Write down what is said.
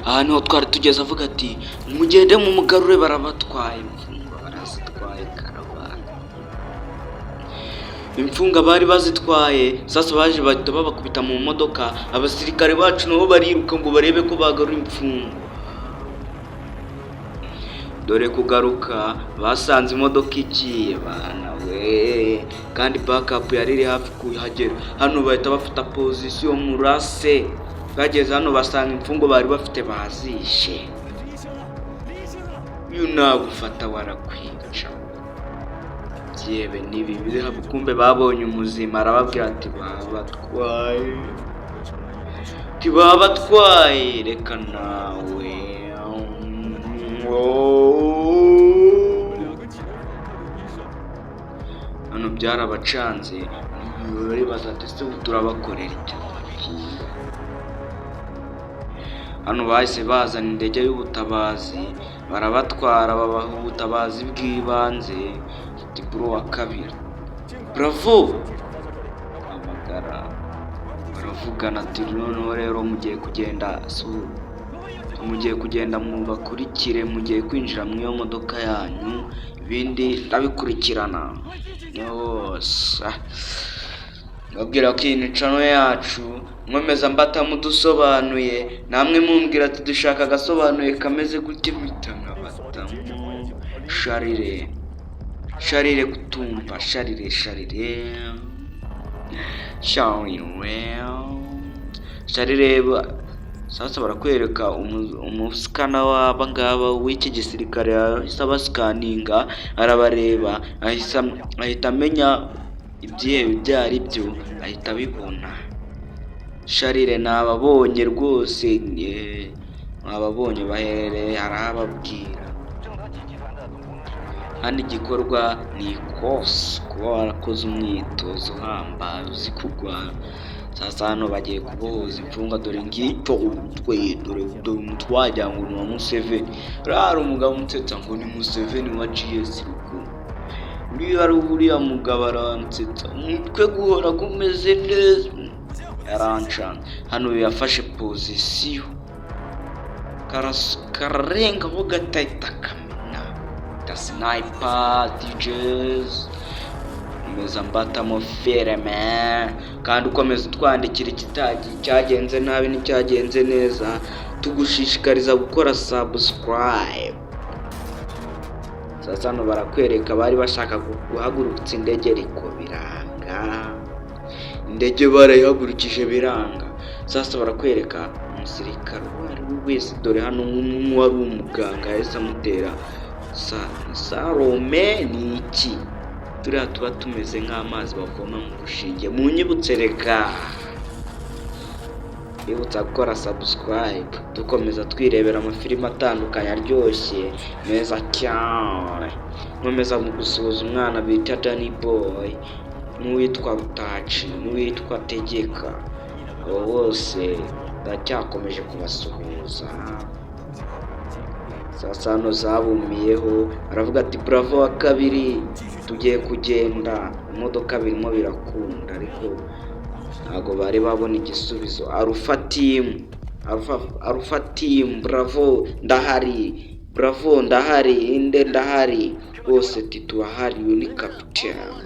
ahantu ho twari tugeze avuga ati mugende mu mugarure barabatwaye imfungwa barazitwaye karabana. Imfunga bari bazitwaye sasa baje bahita babakubita mu modoka, abasirikare bacu nabo bariruka ngo barebe ko bagarura imfungwa. Dore kugaruka basanze imodoka igiye bana we, kandi backup yari iri hafi kuhagera. Hano bahita bafata position murase, bageze hano basanga imfungo bari bafite bazishe. Uyu nagufata warakwica. Yebe nibi biri hafi, kumbe babonye umuzima arababwira ati babatwaye reka nawe. Hano byarabacanze bari bazatese turabakorera icyo. Hano bahise bazana indege y'ubutabazi barabatwara babaha ubutabazi bw'ibanze. Bro wa kabiri bravo amagara baravugana ati noneho rero mugiye kugenda mubakurikire, mugiye kwinjira mu iyo modoka yanyu, ibindi ndabikurikirana yose. Babwira ko iyi nicano yacu mwemeza mbata mudusobanuye, namwe mumbwira ati dushaka agasobanuye kameze gute, bitanga batamu Sharire kutumba, sharire sasa barakwereka umusikana w'abangaba w'iki gisirikare isaba scanninga, arabareba ahita amenya ibyihe byari byo, ahita bibona. Sharire nababonye rwose, nababonye bahereye arababwira. Hano igikorwa ni ikosi kuba warakoze umwitozo uhambaye uzi kurwana. Sasa hano bagiye kubohoza imfunga, dore ngicyo dore umutwajya ngo ni wa Museveni. Raro umugabo umutsetsa ngo ni Museveni wa GS ruko. Uriya mugabo arantsetsa, umutwe guhora kumeze neza yarancanze. Hano yafashe position kararenga ho gatahita sniper DJs meza mbatamo filme, kandi ukomeza twandikira cyagenze nabi n'icyagenze neza, tugushishikariza gukora subscribe. Sasa hano barakwereka bari bashaka guhagurutsa indege ariko biranga, indege barayihagurukije biranga. Sasa barakwereka umusirikare wari wese, dore hano wari umuganga yahise amutera Salome ni iki, turiya tuba tumeze nk'amazi bavoma mu rushinge. Munyibutse reka bibutsa gukora subscribe, dukomeza twirebera amafilime atandukanye aryoshye meza cyane. Nkomeza mu gusuhuza umwana bita Danny Boy, n'uwitwa Butaci, n'uwitwa Tegeka, abo bose ndacyakomeje kubasuhuza. Sasa hano zabumiyeho aravuga ati bravo wa kabiri, tugiye kugenda. Imodoka birimo birakunda ariko ntago bari babona igisubizo. Alpha team bravo ndahari, bravo ndahari, inde ndahari, bose tituahari, ni captain.